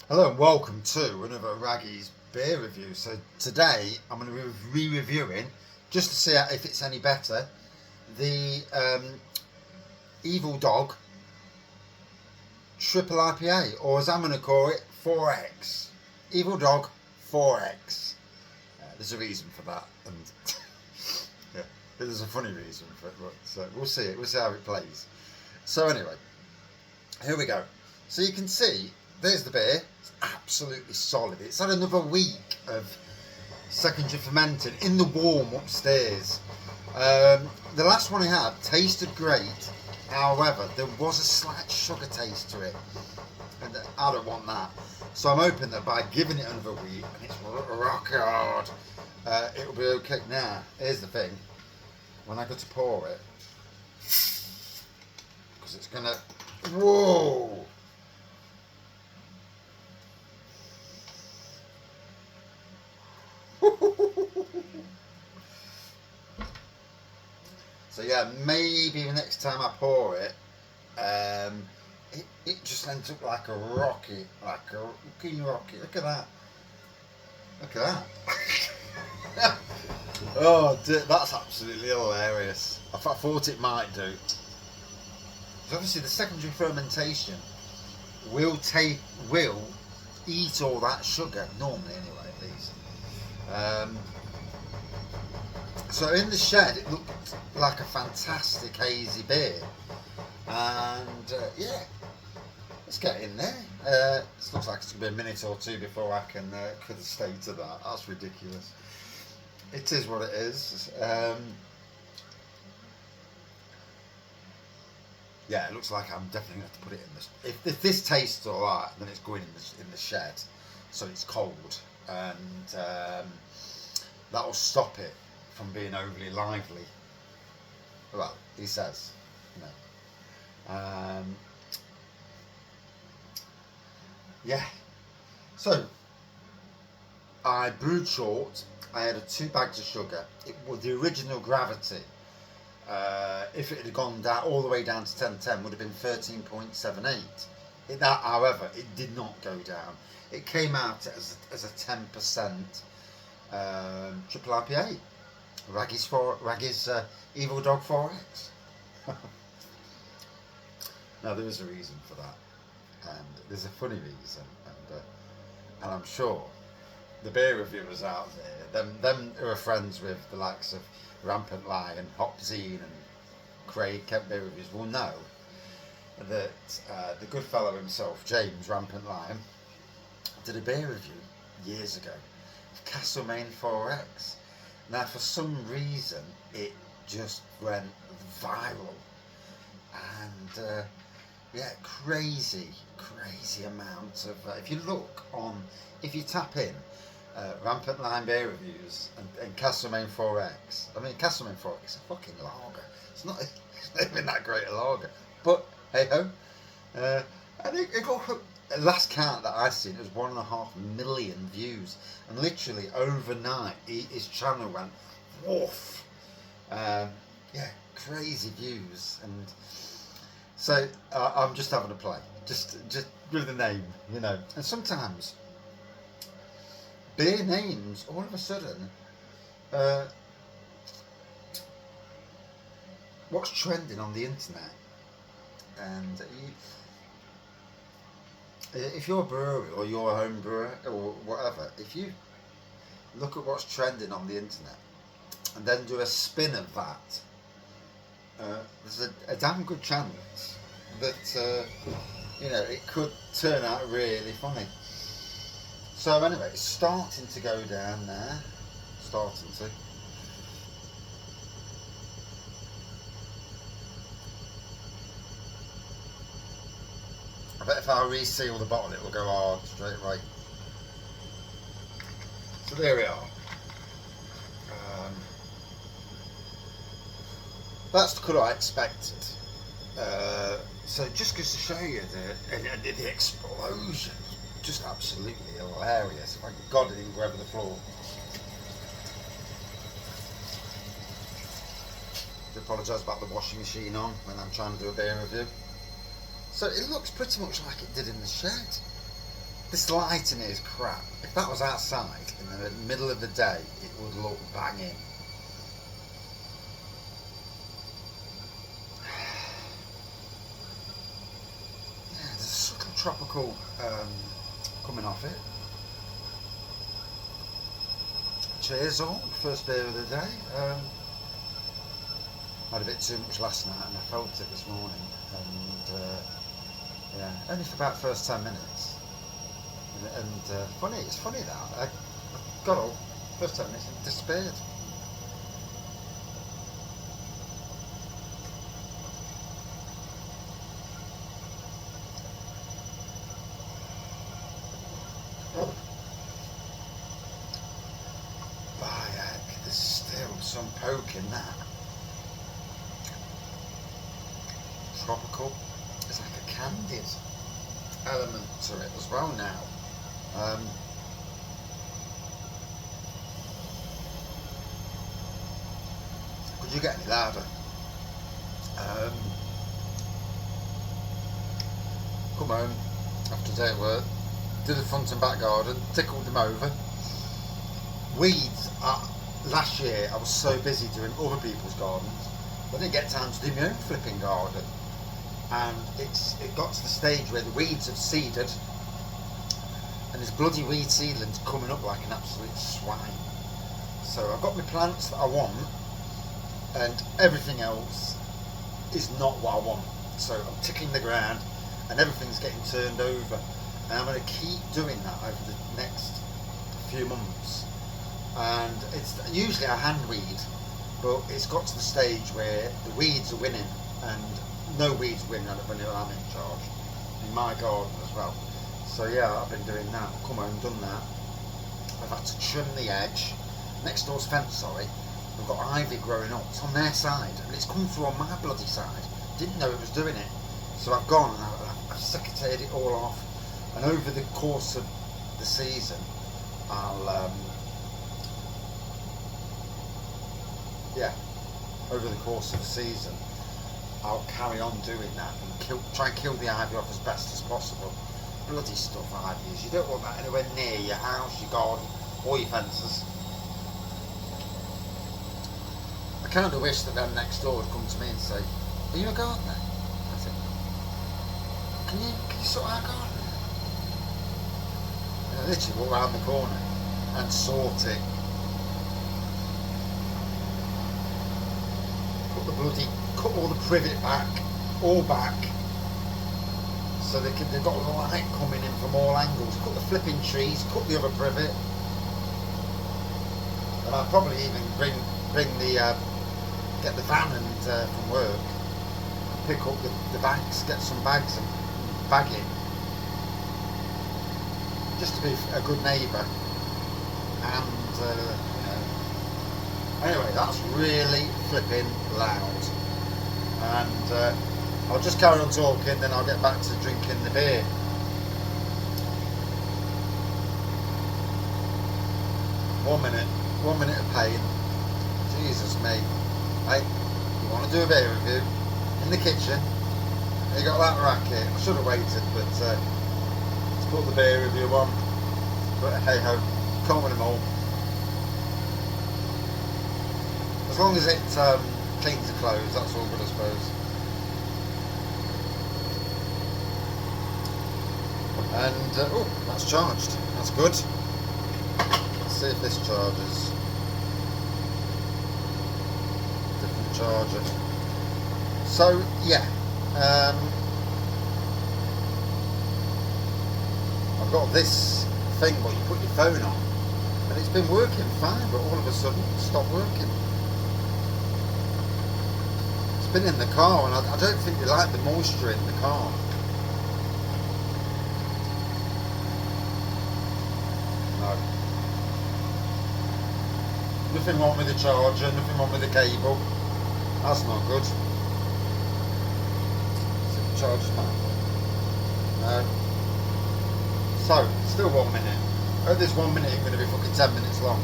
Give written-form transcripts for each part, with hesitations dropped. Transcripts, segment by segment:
Hello and welcome to another Wraggys beer review. So today I'm going to be re-reviewing, just to see if it's any better, the Evil Dog Triple IPA, or as I'm going to call it, 4X. Evil Dog 4X. There's a reason for that, and yeah, there's a funny reason for it, but we'll see it. We'll see how it plays. So anyway, here we go. So you can see, there's the beer. It's absolutely solid. It's had another week of secondary fermenting in the warm upstairs. The last one I had tasted great. However, there was a slight sugar taste to it, and I don't want that. So I'm hoping that by giving it another week, and it's rock hard, it'll be okay. Now, here's the thing. When I go to pour it, because it's gonna, whoa! So yeah, maybe the next time I pour it, it just ends up like a rocket, like a fucking rocket. Look at that. Look at that. Oh, that's absolutely hilarious. I thought it might do. So obviously the secondary fermentation will eat all that sugar, normally anyway at least. So in the shed it looked like a fantastic hazy beer, and yeah, let's get in there. This looks like it's going to be a minute or two before I can could stay to that. That's ridiculous. It is what it is. Yeah, it looks like I'm definitely going to have to put it in the. If this tastes alright, then it's going in the shed, so it's cold, and that will stop it from being overly lively. Well, he says, yeah. So I brewed short. I added 2 bags of sugar. It was the original gravity. If it had gone down all the way down to 1010, would have been 13.78. That, however, it did not go down. It came out as a 10% triple IPA. Wraggys Evil Dog 4X. Now there is a reason for that, and there's a funny reason, and I'm sure the beer reviewers out there, them who are friends with the likes of Rampant Lion, Hop Zine, and Craig Kent Beer Reviews, will know that the good fellow himself, James Rampant Lion, did a beer review years ago of Castlemaine 4X. Now, for some reason, it just went viral, and yeah, crazy amount of. If you tap in Rampant Line Beer Reviews and Castlemaine 4X. I mean, Castlemaine 4X is a fucking lager. It's not even that great a lager, but hey ho. I think it got. Last count that I seen, it was 1.5 million views, and literally overnight his channel went woof. Yeah, crazy views, and so I'm just having a play, just with the name, And sometimes beer names, all of a sudden, what's trending on the internet, and if you're a brewery or you're a home brewer or whatever, if you look at what's trending on the internet and then do a spin of that, there's a damn good chance that it could turn out really funny. So anyway, it's starting to go down there, starting to. I bet if I reseal the bottle, it will go hard straight away. So there we are. That's the colour I expected. So just goes to show you the explosion, just absolutely hilarious. My God, it didn't go over the floor. I apologise about the washing machine on when I'm trying to do a beer review. So it looks pretty much like it did in the shed. This lighting is crap. If that was outside in the middle of the day, it would look banging. Yeah, there's a subtle tropical coming off it. Cheers all, first beer of the day. I had a bit too much last night and I felt it this morning, and yeah, only for about the first 10 minutes. And funny, it's funny that I got all first 10 minutes and disappeared. By heck, there's still some poke in that. Tropical. It's like a candied element to it as well now. Could you get any louder? Come home after a day at work, did the front and back garden, tickled them over. Weeds, last year I was so busy doing other people's gardens, I didn't get time to do my own flipping garden. And it got to the stage where the weeds have seeded and there's bloody weed seedlings coming up like an absolute swine. So I've got my plants that I want and everything else is not what I want. So I'm ticking the ground and everything's getting turned over, and I'm going to keep doing that over the next few months. And it's usually a hand weed, but it's got to the stage where the weeds are winning, and no weeds win when I'm in charge, in my garden as well. So yeah, I've been doing that. Come home, done that. I've had to trim the edge. Next door's fence, sorry. We've got ivy growing up. It's on their side, and it's come through on my bloody side. Didn't know it was doing it. So I've gone and I've secateured it all off. And over the course of the season, over the course of the season, I'll carry on doing that and try and kill the ivy off as best as possible. Bloody stuff, ivy is. You don't want that anywhere near your house, your garden, or your fences. I kind of wish that them next door would come to me and say, "Are you a gardener?" I think, can you sort our garden? And I literally walk around the corner and sort it. Cut all the privet back, all back, so they've got a light coming in from all angles. Cut the flipping trees, cut the other privet, and I'll probably even get the van and from work, pick up the bags, get some bags and bag it, just to be a good neighbour. And anyway, that's really flipping loud, and I'll just carry on talking, then I'll get back to drinking the beer. One minute of pain. Jesus me. Hey, you want to do a beer review in the kitchen? You got that racket. I should have waited, but let's put the beer review on. But hey ho, can't win them all. As long as it cleans the clothes, that's all good, I suppose. And oh, that's charged. That's good. Let's see if this charges. Different charger. So yeah, I've got this thing where you put your phone on, and it's been working fine, but all of a sudden it stopped working. Been in the car, and I don't think they like the moisture in the car. No. Nothing wrong with the charger, nothing wrong with the cable. That's not good. So the charger's mine. No. So, still 1 minute. Oh, this 1 minute is going to be fucking 10 minutes long.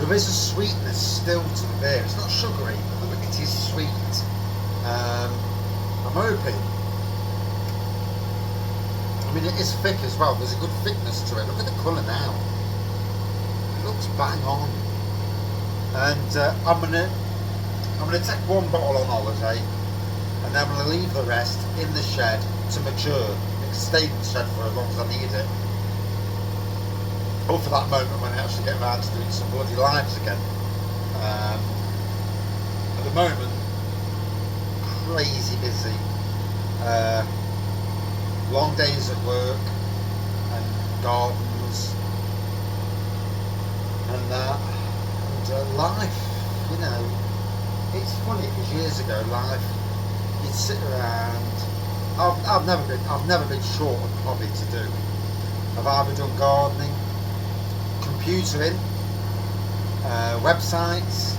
there is a sweetness still to the beer. It's not sugary, but it is sweet. I'm hoping. I mean, it is thick as well. There's a good thickness to it. Look at the colour now. It looks bang on. And I'm gonna take one bottle on holiday, and then I'm gonna leave the rest in the shed to mature. It can stay in the shed for as long as I need it. Or for that moment when I actually get around to doing some bloody lives again. At the moment, crazy busy. Long days at work and gardens and that, and life, you know. It's funny because years ago, life, you'd sit around. I've never been short of hobby to do. I've either done gardening, computering, websites,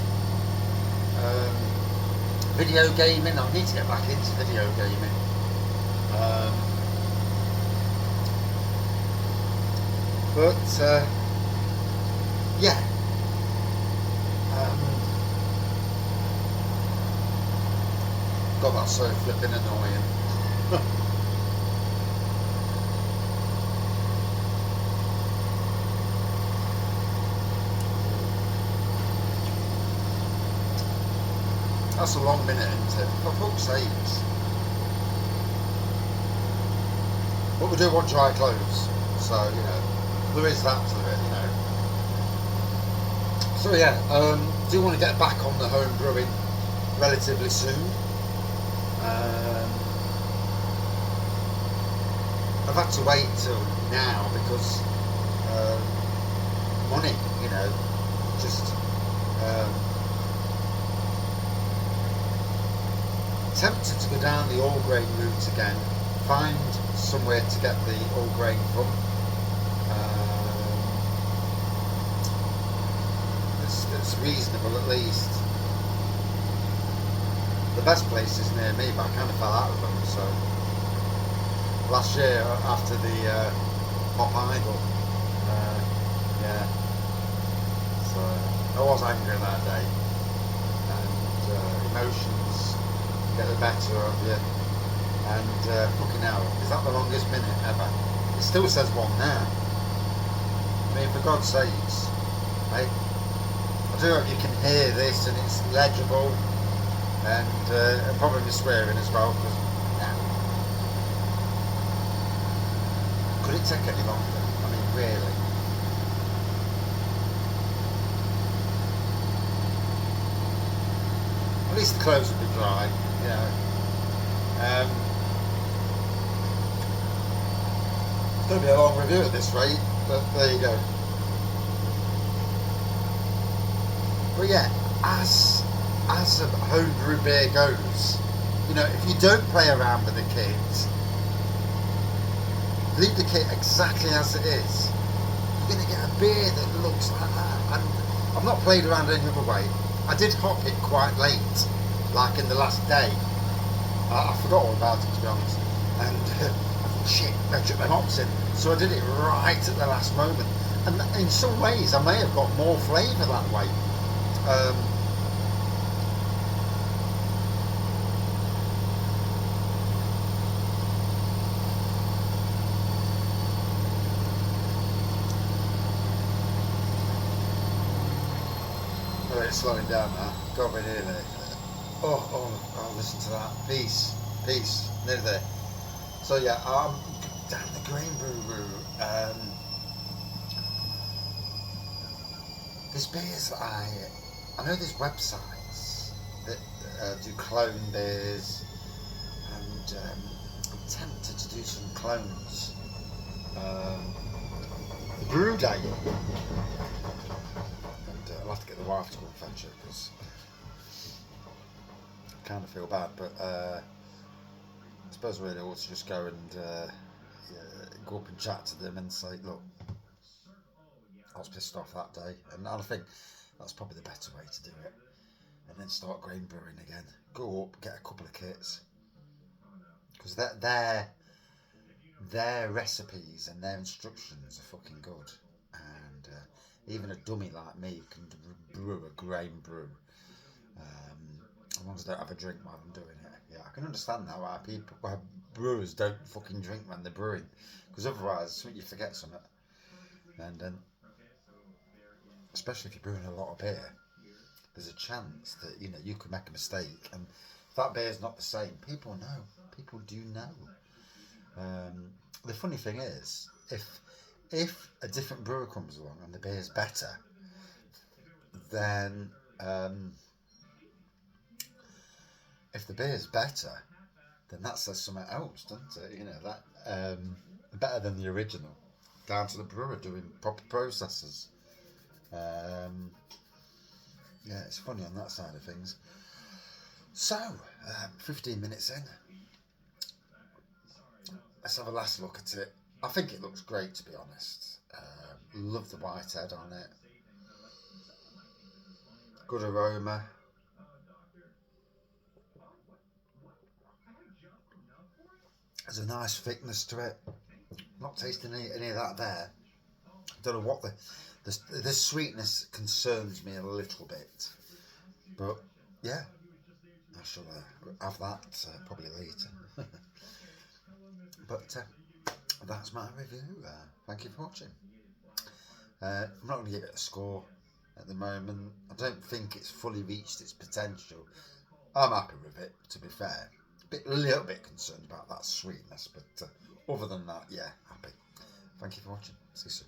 video gaming. I need to get back into video gaming. But yeah, God, that's so flipping annoying. That's a long minute, isn't it? For fuck's sakes. But we do want dry clothes, so you know there is that to it, you know. So yeah, do want to get back on the home brewing relatively soon. I've had to wait till now because money, you know, just tempted to go down the all grain route again, find somewhere to get the all grain from. It's reasonable at least. The best place is near me, but I kind of fell out of them. So last year after the Pop Idol, yeah. So I was angry that day, and emotions get the better of you. And fucking hell, is that the longest minute ever? It still says one now. I mean, for God's sakes, I do hope you can hear this and it's legible, and probably swearing as well, because could it take any longer? I mean, really? At least the clothes will be dry, you know. It's going to be a long review at this rate, but there you go. But yeah, as a homebrew beer goes, you know, if you don't play around with the kit, leave the kit exactly as it is, you're going to get a beer that looks like that. And I've not played around any other way. I did hop it quite late, like in the last day. I forgot all about it, to be honest. And I thought, shit, I took my hops in. So I did it right at the last moment. And in some ways, I may have got more flavour that way. Oh, it's slowing down now. Got me nearly. Oh, listen to that. Peace, nearly there. So yeah, down the grain brew route. There's beers that I know there's websites that do clone beers, and I'm tempted to do some clones. Brew Day, and I'll have to get the wife to go and fetch it because I kind of feel bad, but I suppose really I ought to just go and go up and chat to them and say, look, I was pissed off that day, and I think that's probably the better way to do it. And then start grain brewing again. Go up, get a couple of kits, because their recipes and their instructions are fucking good, and even a dummy like me can brew a grain brew. As long as I don't have a drink while I'm doing it. Yeah, I can understand now why brewers don't fucking drink when they're brewing, because otherwise you forget something. And especially if you're brewing a lot of beer, there's a chance that you could make a mistake, and if that beer's not the same, people know. People do know. The funny thing is, if a different brewer comes along and the beer's better, then if the beer's better, then that says something else, doesn't it? That better than the original, down to the brewer doing proper processes. Yeah, it's funny on that side of things. So, 15 minutes in, let's have a last look at it. I think it looks great, to be honest. Love the white head on it. Good aroma. There's a nice thickness to it. Not tasting any of that there. Don't know what the sweetness concerns me a little bit, but yeah, I shall have that probably later. But that's my review. Thank you for watching. I'm not going to give it a score at the moment. I don't think it's fully reached its potential. I'm happy with it, to be fair. A little bit concerned about that sweetness, but other than that, yeah, happy. Thank you for watching. See you soon.